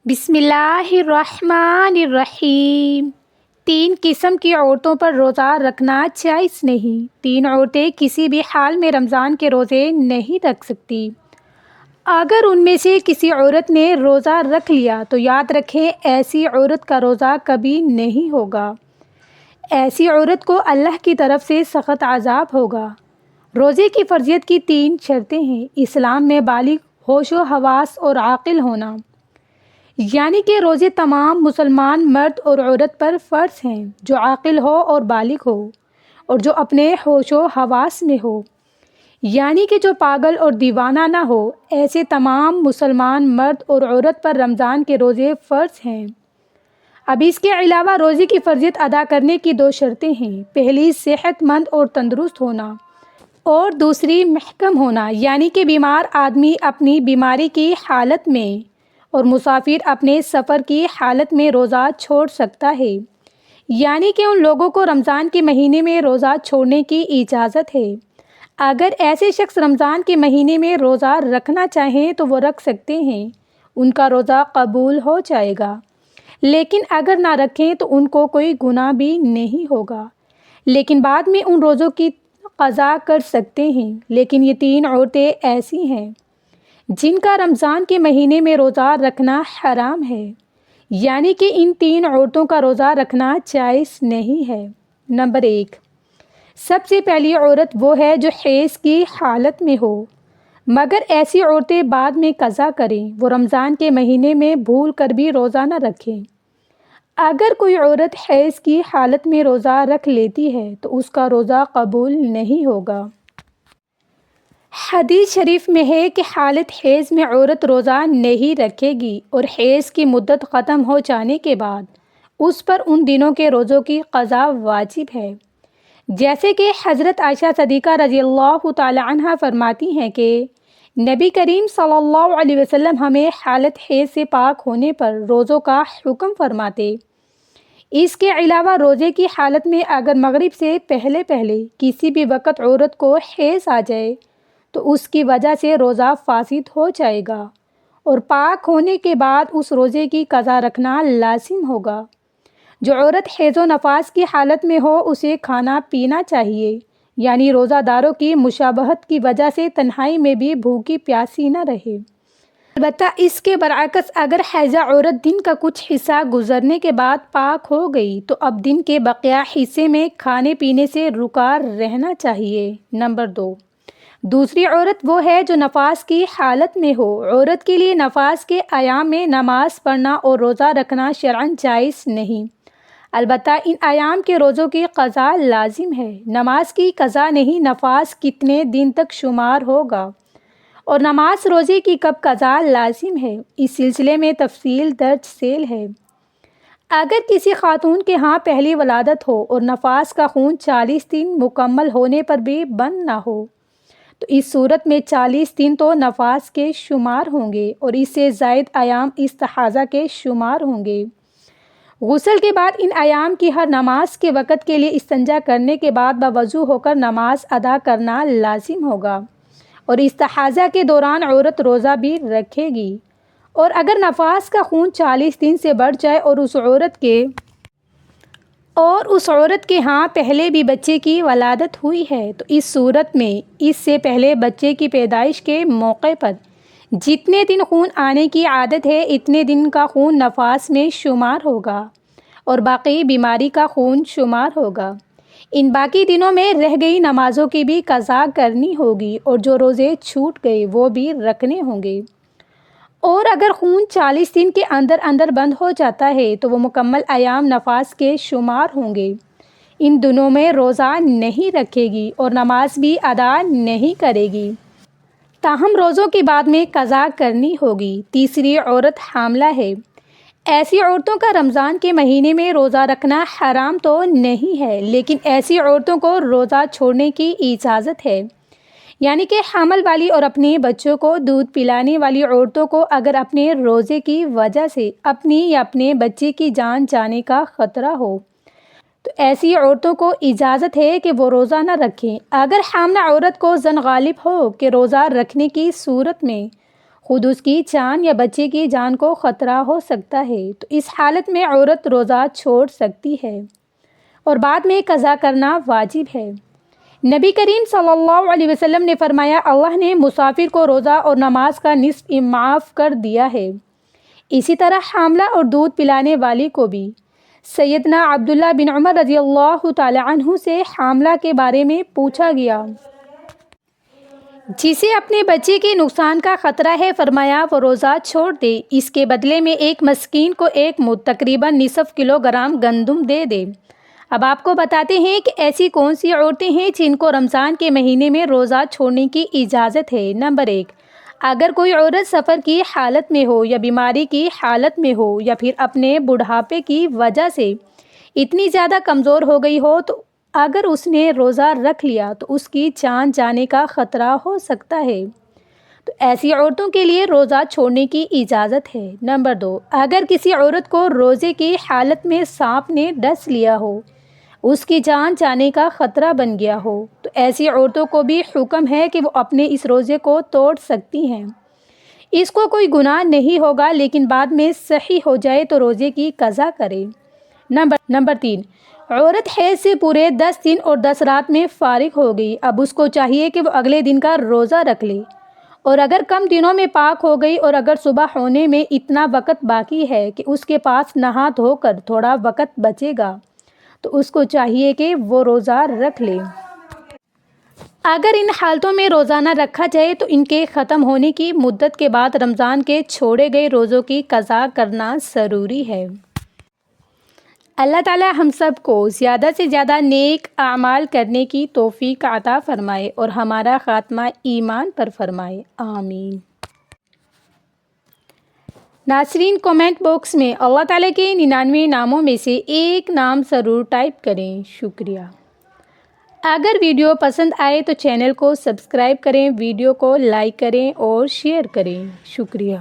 بسم اللہ الرحمن الرحیم۔ 3 قسم کی عورتوں پر روزہ رکھنا جائز نہیں۔ 3 عورتیں کسی بھی حال میں رمضان کے روزے نہیں رکھ سکتی۔ اگر ان میں سے کسی عورت نے روزہ رکھ لیا تو یاد رکھیں ایسی عورت کا روزہ کبھی نہیں ہوگا۔ ایسی عورت کو اللہ کی طرف سے سخت عذاب ہوگا۔ روزے کی فرضیت کی 3 شرطیں ہیں۔ اسلام میں بالغ، ہوش و حواس اور عاقل ہونا، یعنی کہ روزے تمام مسلمان مرد اور عورت پر فرض ہیں جو عاقل ہو اور بالغ ہو اور جو اپنے ہوش و حواس میں ہو، یعنی کہ جو پاگل اور دیوانہ نہ ہو۔ ایسے تمام مسلمان مرد اور عورت پر رمضان کے روزے فرض ہیں۔ اب اس کے علاوہ روزے کی فرضیت ادا کرنے کی 2 شرطیں ہیں۔ پہلی صحت مند اور تندرست ہونا اور دوسری محکم ہونا، یعنی کہ بیمار آدمی اپنی بیماری کی حالت میں اور مسافر اپنے سفر کی حالت میں روزہ چھوڑ سکتا ہے، یعنی کہ ان لوگوں کو رمضان کے مہینے میں روزہ چھوڑنے کی اجازت ہے۔ اگر ایسے شخص رمضان کے مہینے میں روزہ رکھنا چاہیں تو وہ رکھ سکتے ہیں، ان کا روزہ قبول ہو جائے گا، لیکن اگر نہ رکھیں تو ان کو کوئی گناہ بھی نہیں ہوگا، لیکن بعد میں ان روزوں کی قضا کر سکتے ہیں۔ لیکن یہ 3 عورتیں ایسی ہیں جن کا رمضان کے مہینے میں روزہ رکھنا حرام ہے، یعنی کہ ان 3 عورتوں کا روزہ رکھنا جائز نہیں ہے۔ نمبر 1، سب سے پہلی عورت وہ ہے جو حیض کی حالت میں ہو، مگر ایسی عورتیں بعد میں قضا کریں، وہ رمضان کے مہینے میں بھول کر بھی روزہ نہ رکھیں۔ اگر کوئی عورت حیض کی حالت میں روزہ رکھ لیتی ہے تو اس کا روزہ قبول نہیں ہوگا۔ حدیث شریف میں ہے کہ حالت حیض میں عورت روزہ نہیں رکھے گی اور حیض کی مدت ختم ہو جانے کے بعد اس پر ان دنوں کے روزوں کی قضا واجب ہے، جیسے کہ حضرت عائشہ صدیقہ رضی اللہ تعالی عنہا فرماتی ہیں کہ نبی کریم صلی اللہ علیہ وسلم ہمیں حالت حیض سے پاک ہونے پر روزوں کا حکم فرماتے۔ اس کے علاوہ روزے کی حالت میں اگر مغرب سے پہلے کسی بھی وقت عورت کو حیض آ جائے تو اس کی وجہ سے روزہ فاسد ہو جائے گا اور پاک ہونے کے بعد اس روزے کی قضا رکھنا لازم ہوگا۔ جو عورت حیض و نفاس کی حالت میں ہو اسے کھانا پینا چاہیے، یعنی روزہ داروں کی مشابہت کی وجہ سے تنہائی میں بھی بھوکی پیاسی نہ رہے۔ البتہ اس کے برعکس اگر حائضہ عورت دن کا کچھ حصہ گزرنے کے بعد پاک ہو گئی تو اب دن کے بقیہ حصے میں کھانے پینے سے رکا رہنا چاہیے۔ نمبر 2، دوسری عورت وہ ہے جو نفاس کی حالت میں ہو۔ عورت کے لیے نفاس کے ایام میں نماز پڑھنا اور روزہ رکھنا شرعاً جائز نہیں، البتہ ان ایام کے روزوں کی قضا لازم ہے۔ نماز کی قضا نہیں، نفاس کتنے دن تک شمار ہوگا اور نماز روزے کی کب قضا لازم ہے، اس سلسلے میں تفصیل درج ذیل ہے۔ اگر کسی خاتون کے ہاں پہلی ولادت ہو اور نفاس کا خون 40 دن مکمل ہونے پر بھی بند نہ ہو تو اس صورت میں 40 دن تو نفاس کے شمار ہوں گے اور اس سے زائد ایام استحاضہ کے شمار ہوں گے۔ غسل کے بعد ان ایام کی ہر نماز کے وقت کے لیے استنجا کرنے کے بعد باوضو ہو کر نماز ادا کرنا لازم ہوگا اور استحاضہ کے دوران عورت روزہ بھی رکھے گی، اور اگر نفاس کا خون 40 دن سے بڑھ جائے اور اس عورت کے ہاں پہلے بھی بچے کی ولادت ہوئی ہے تو اس صورت میں اس سے پہلے بچے کی پیدائش کے موقع پر جتنے دن خون آنے کی عادت ہے اتنے دن کا خون نفاس میں شمار ہوگا اور باقی بیماری کا خون شمار ہوگا۔ ان باقی دنوں میں رہ گئی نمازوں کی بھی قضا کرنی ہوگی اور جو روزے چھوٹ گئے وہ بھی رکھنے ہوں گے، اور اگر خون 40 دن کے اندر بند ہو جاتا ہے تو وہ مکمل ایام نفاس کے شمار ہوں گے۔ ان دنوں میں روزہ نہیں رکھے گی اور نماز بھی ادا نہیں کرے گی، تاہم روزوں کی بعد میں قضا کرنی ہوگی۔ تیسری عورت حاملہ ہے۔ ایسی عورتوں کا رمضان کے مہینے میں روزہ رکھنا حرام تو نہیں ہے، لیکن ایسی عورتوں کو روزہ چھوڑنے کی اجازت ہے، یعنی کہ حمل والی اور اپنے بچوں کو دودھ پلانے والی عورتوں کو اگر اپنے روزے کی وجہ سے اپنی یا اپنے بچے کی جان جانے کا خطرہ ہو تو ایسی عورتوں کو اجازت ہے کہ وہ روزہ نہ رکھیں۔ اگر حاملہ عورت کو ظن غالب ہو کہ روزہ رکھنے کی صورت میں خود اس کی جان یا بچے کی جان کو خطرہ ہو سکتا ہے، تو اس حالت میں عورت روزہ چھوڑ سکتی ہے اور بعد میں قضا کرنا واجب ہے۔ نبی کریم صلی اللہ علیہ وسلم نے فرمایا، اللہ نے مسافر کو روزہ اور نماز کا نصف معاف کر دیا ہے، اسی طرح حاملہ اور دودھ پلانے والی کو بھی۔ سیدنا عبداللہ بن عمر رضی اللہ تعالی عنہ سے حاملہ کے بارے میں پوچھا گیا، جسے اپنے بچے کے نقصان کا خطرہ ہے، فرمایا وہ روزہ چھوڑ دے، اس کے بدلے میں ایک مسکین کو ایک مد تقریباً نصف کلوگرام گندم دے دے۔ اب آپ کو بتاتے ہیں کہ ایسی کون سی عورتیں ہیں جن کو رمضان کے مہینے میں روزہ چھوڑنے کی اجازت ہے۔ نمبر 1، اگر کوئی عورت سفر کی حالت میں ہو یا بیماری کی حالت میں ہو یا پھر اپنے بڑھاپے کی وجہ سے اتنی زیادہ کمزور ہو گئی ہو تو اگر اس نے روزہ رکھ لیا تو اس کی جان جانے کا خطرہ ہو سکتا ہے، تو ایسی عورتوں کے لیے روزہ چھوڑنے کی اجازت ہے۔ نمبر 2، اگر کسی عورت کو روزے کی حالت میں سانپ نے ڈس لیا ہو، اس کی جان جانے کا خطرہ بن گیا ہو، تو ایسی عورتوں کو بھی حکم ہے کہ وہ اپنے اس روزے کو توڑ سکتی ہیں۔ اس کو کوئی گناہ نہیں ہوگا، لیکن بعد میں صحیح ہو جائے تو روزے کی قضا کرے۔ نمبر 3، عورت حیض سے پورے 10 دن اور 10 رات میں فارغ ہو گئی، اب اس کو چاہیے کہ وہ اگلے دن کا روزہ رکھ لے، اور اگر کم دنوں میں پاک ہو گئی اور اگر صبح ہونے میں اتنا وقت باقی ہے کہ اس کے پاس نہا دھو کر تھوڑا وقت بچے گا تو اس کو چاہیے کہ وہ روزہ رکھ لے۔ اگر ان حالتوں میں روزہ نہ رکھا جائے تو ان کے ختم ہونے کی مدت کے بعد رمضان کے چھوڑے گئے روزوں کی قضا کرنا ضروری ہے۔ اللہ تعالی ہم سب کو زیادہ سے زیادہ نیک اعمال کرنے کی توفیق عطا فرمائے اور ہمارا خاتمہ ایمان پر فرمائے، آمین۔ ناظرین، کومنٹ باکس میں اللہ تعالیٰ کے 99 ناموں میں سے ایک نام ضرور ٹائپ کریں، شکریہ۔ اگر ویڈیو پسند آئے تو چینل کو سبسکرائب کریں، ویڈیو کو لائک کریں اور شیئر کریں، شکریہ۔